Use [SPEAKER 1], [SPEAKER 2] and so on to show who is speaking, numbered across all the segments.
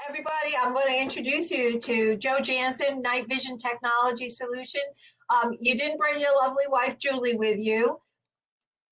[SPEAKER 1] Everybody, I'm going to introduce you to Joe Janson, Night Vision Technology Solution. You didn't bring your lovely wife, Julie, with you.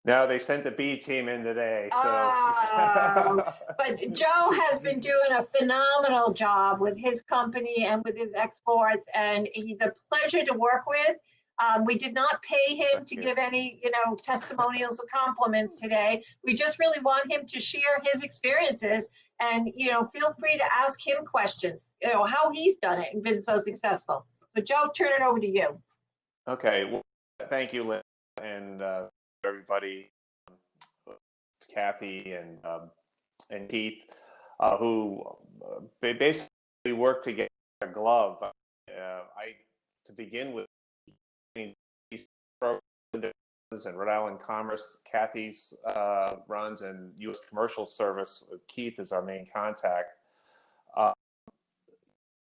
[SPEAKER 2] No, they sent the B team in today. So,
[SPEAKER 1] but Joe has been doing a phenomenal job with his company and with his exports, and he's a pleasure to work with. We did not pay him to give any, testimonials or compliments today. We just really want him to share his experiences, and feel free to ask him questions. How he's done it and been so successful. So, Joe, turn it over to you.
[SPEAKER 2] Okay. Well, thank you, Lynn, and everybody, Chafee and Keith, who basically worked to get a glove. To begin with, these programs and Rhode Island Commerce, Chafee's runs, and U.S. Commercial Service. Keith is our main contact.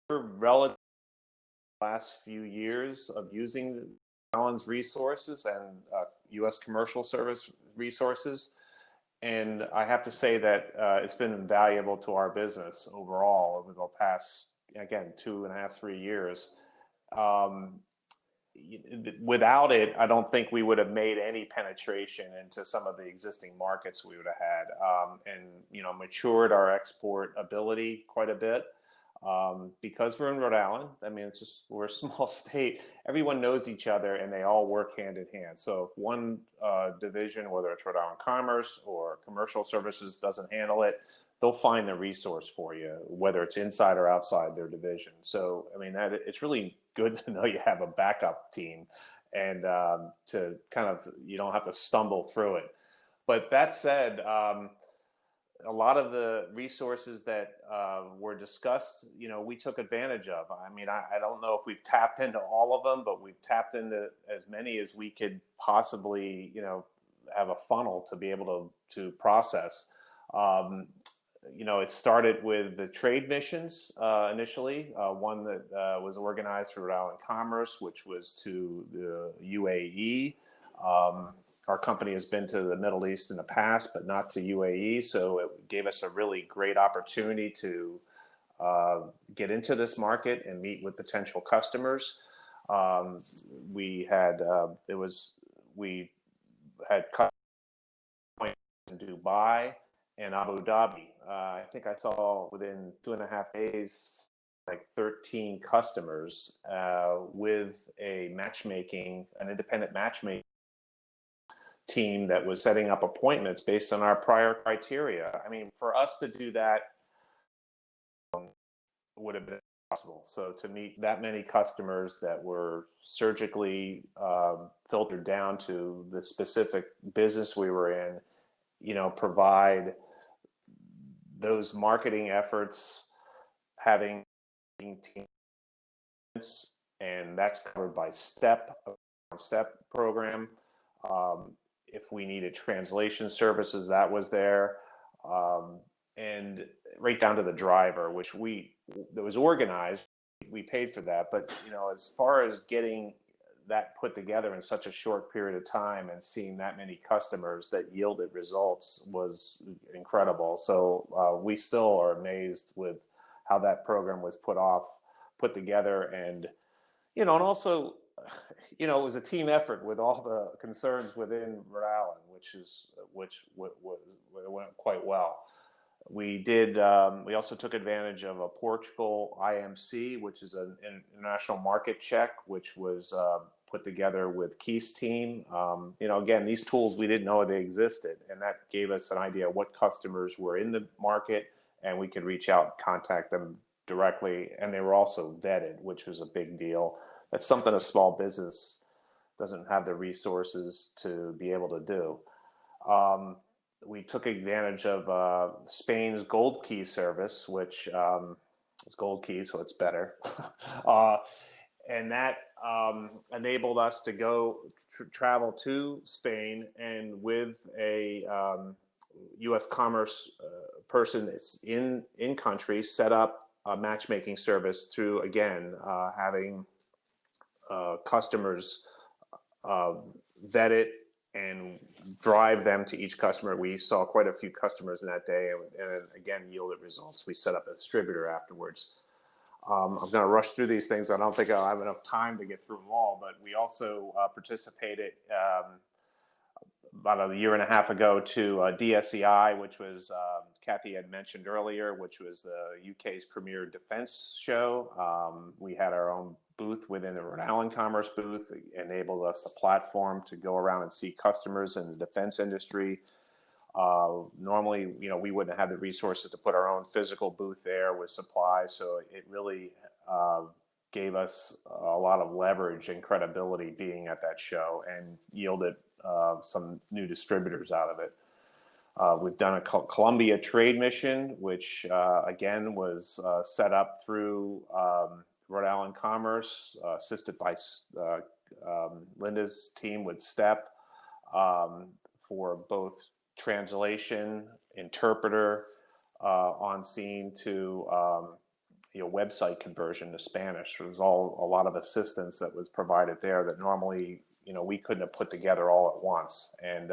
[SPEAKER 2] We're relative last few years of using Allen's resources and U.S. Commercial Service resources. And I have to say that it's been invaluable to our business overall over the past, again, 2.5, 3 years. Without it, I don't think we would have made any penetration into some of the existing markets we would have had, and matured our export ability quite a bit. Because we're in Rhode Island, I mean, we're a small state. Everyone knows each other, and they all work hand in hand. So if one division, whether it's Rhode Island Commerce or Commercial Services, doesn't handle it, they'll find the resource for you, whether it's inside or outside their division. So I mean, it's really good to know you have a backup team, and to kind of, you don't have to stumble through it. But that said, a lot of the resources that were discussed, we took advantage of. I mean, I don't know if we've tapped into all of them, but we've tapped into as many as we could possibly, have a funnel to be able to process. It started with the trade missions initially, one that was organized through Rhode Island Commerce, which was to the UAE. Our company has been to the Middle East in the past, but not to UAE. So it gave us a really great opportunity to get into this market and meet with potential customers. We had customers in Dubai and Abu Dhabi. I think I saw within 2.5 days, like 13 customers with an independent matchmaking team that was setting up appointments based on our prior criteria. I mean, for us to do that would have been impossible. So to meet that many customers that were surgically filtered down to the specific business we were in, provide those marketing efforts, having teams, and that's covered by step program. If we needed translation services, that was there, and right down to the driver, that was organized. We paid for that, but as far as getting that put together in such a short period of time and seeing that many customers that yielded results was incredible. So we still are amazed with how that program was put together, and and also, it was a team effort with all the concerns within Rhode Island, which went quite well. We also took advantage of a Portugal IMC, which is an international market check, which was put together with Keith's team. Again, these tools, we didn't know they existed, and that gave us an idea of what customers were in the market, and we could reach out and contact them directly. And they were also vetted, which was a big deal. That's something a small business doesn't have the resources to be able to do. We took advantage of Spain's Gold Key service, which is Gold Key, so it's better. And that enabled us to go travel to Spain, and with a U.S. Commerce person that's in country, set up a matchmaking service through, again, having customers vetted and drive them to each customer. We saw quite a few customers in that day, and again, yielded results. We set up a distributor afterwards. I'm going to rush through these things. I don't think I'll have enough time to get through them all, but we also participated about a year and a half ago to DSEI, which was, Chafee had mentioned earlier, which was the UK's premier defense show. We had our own booth within the Rhode Island Commerce booth. It enabled us a platform to go around and see customers in the defense industry. Normally, we wouldn't have the resources to put our own physical booth there with supplies, so it really gave us a lot of leverage and credibility being at that show, and yielded some new distributors out of it. We've done a Columbia trade mission, which again was set up through Rhode Island Commerce, assisted by Linda's team with STEP, for both translation, interpreter, on scene, to website conversion to Spanish. There was a lot of assistance that was provided there that normally we couldn't have put together all at once, and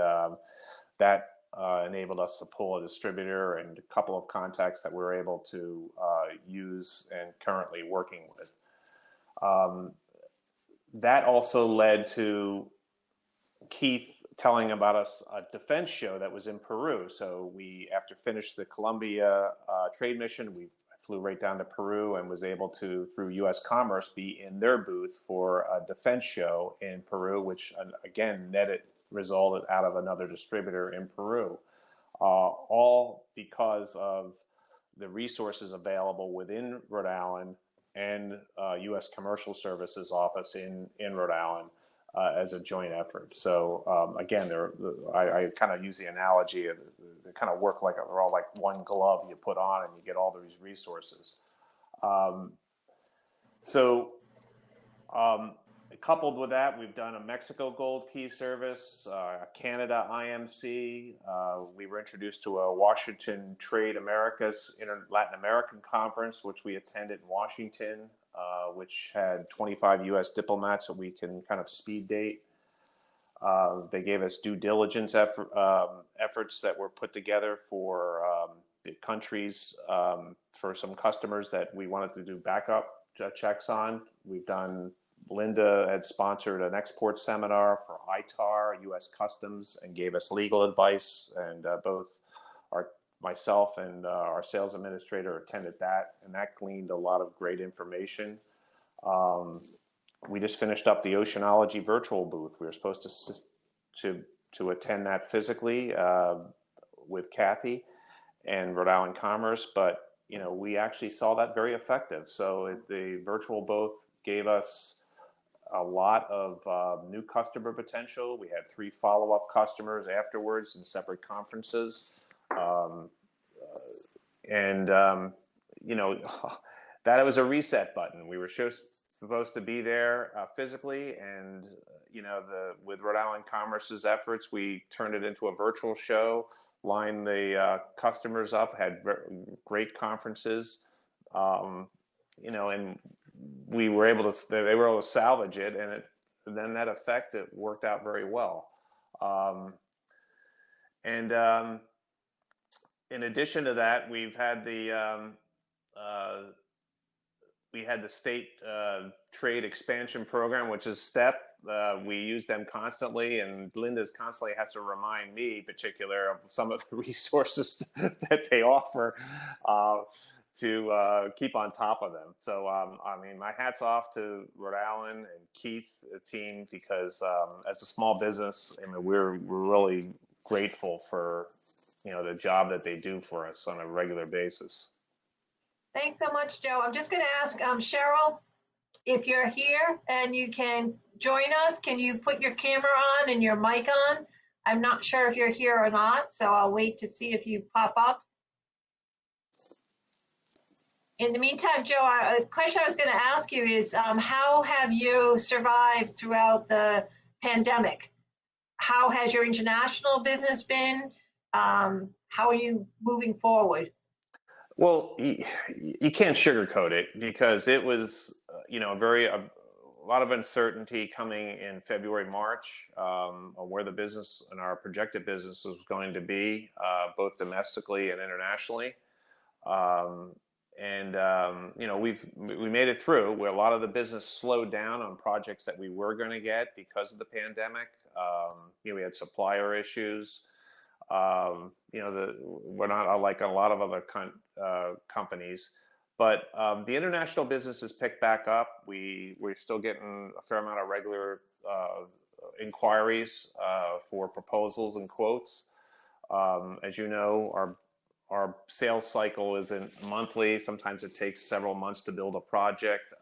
[SPEAKER 2] that enabled us to pull a distributor and a couple of contacts that we're able to use and currently working with. That also led to Keith telling about a defense show that was in Peru. So we, after finished the Colombia trade mission, we flew right down to Peru and was able to, through U.S. Commerce, be in their booth for a defense show in Peru, which again resulted out of another distributor in Peru, all because of the resources available within Rhode Island and U.S. Commercial Services office in Rhode Island as a joint effort. So again, I kind of use the analogy of they kind of work like they're all like one glove you put on, and you get all these resources. Coupled with that, we've done a Mexico Gold Key service, a Canada IMC. We were introduced to a Washington Trade Americas Latin American Conference, which we attended in Washington, which had 25 U.S. diplomats that we can kind of speed date. They gave us due diligence efforts that were put together for countries, for some customers that we wanted to do backup checks on. Linda had sponsored an export seminar for ITAR, U.S. Customs, and gave us legal advice. And both myself and our sales administrator attended that, and that gleaned a lot of great information. We just finished up the Oceanology virtual booth. We were supposed to attend that physically with Chafee and Rhode Island Commerce, but we actually saw that very effective. So the virtual booth gave us a lot of new customer potential. We had 3 follow-up customers afterwards in separate conferences. That was a reset button. We were supposed to be there physically, and with Rhode Island Commerce's efforts, we turned it into a virtual show, lined the customers up, had great conferences, and they were able to salvage it, and then that effect, it worked out very well. In addition to that, we had the state trade expansion program, which is STEP. We use them constantly, and Linda's constantly has to remind me, in particular, of some of the resources that they offer to keep on top of them. So, my hat's off to Rhode Island and Keith, the team, because as a small business, we're really grateful for the job that they do for us on a regular basis.
[SPEAKER 1] Thanks so much, Joe. I'm just going to ask Cheryl, if you're here and you can join us, can you put your camera on and your mic on? I'm not sure if you're here or not, so I'll wait to see if you pop up. In the meantime, Joe, a question I was going to ask you is, how have you survived throughout the pandemic? How has your international business been? How are you moving forward?
[SPEAKER 2] Well, you can't sugarcoat it, because it was, lot of uncertainty coming in February, March, on where the business and our projected business was going to be, both domestically and internationally. You know, we made it through, where a lot of the business slowed down on projects that we were going to get because of the pandemic. You know, we had supplier issues. You know, we're not like a lot of other companies, but the international business has picked back up. We're still getting a fair amount of regular inquiries for proposals and quotes. As you know, our sales cycle isn't monthly. Sometimes it takes several months to build a project,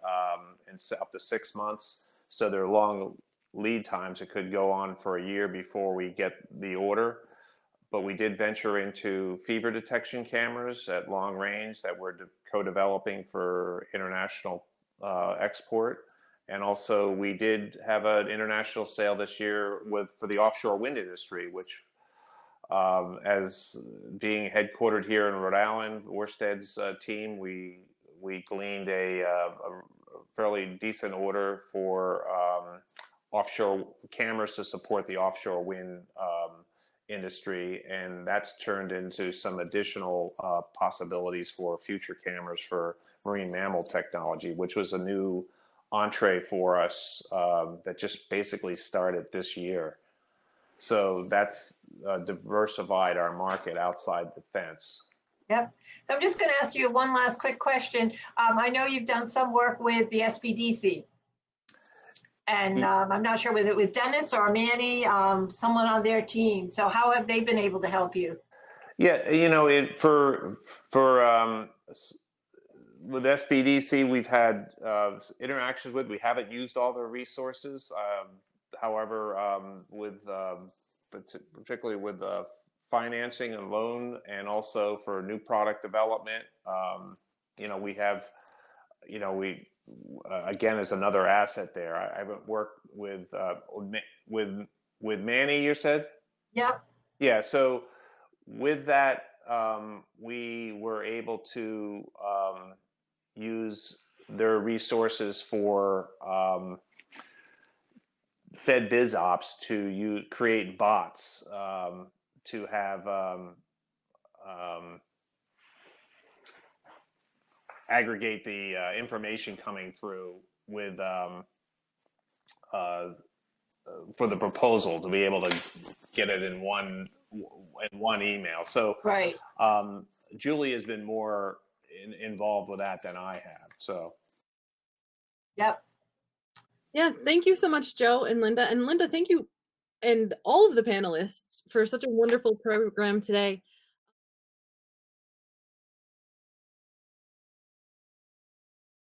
[SPEAKER 2] and up to 6 months. So there are long lead times. It could go on for a year before we get the order. But we did venture into fever detection cameras at long range that we're co-developing for international export. And also we did have an international sale this year for the offshore wind industry, which as being headquartered here in Rhode Island, Orsted's team, we gleaned a fairly decent order for offshore cameras to support the offshore wind industry, and that's turned into some additional possibilities for future cameras for marine mammal technology, which was a new entree for us that just basically started this year. So that's diversified our market outside the fence.
[SPEAKER 1] Yep. So I'm just going to ask you one last quick question. I know you've done some work with the SBDC. And I'm not sure with it with Dennis or Manny, someone on their team. So how have they been able to help you?
[SPEAKER 2] Yeah, you know, with SBDC, we've had interactions with. We haven't used all their resources. However, particularly with financing and loan, and also for new product development, you know, we have, you know, again, is another asset there. I haven't worked with Manny, you said?
[SPEAKER 1] Yeah.
[SPEAKER 2] Yeah. So with that, we were able to use their resources for Fed Biz Ops to create bots to have aggregate the information coming through with for the proposal, to be able to get it in one email. So
[SPEAKER 1] right.
[SPEAKER 2] Julie has been more involved with that than I have. So.
[SPEAKER 1] Yep.
[SPEAKER 3] Yes, thank you so much, Joe and Linda. And Linda, thank you and all of the panelists for such a wonderful program today.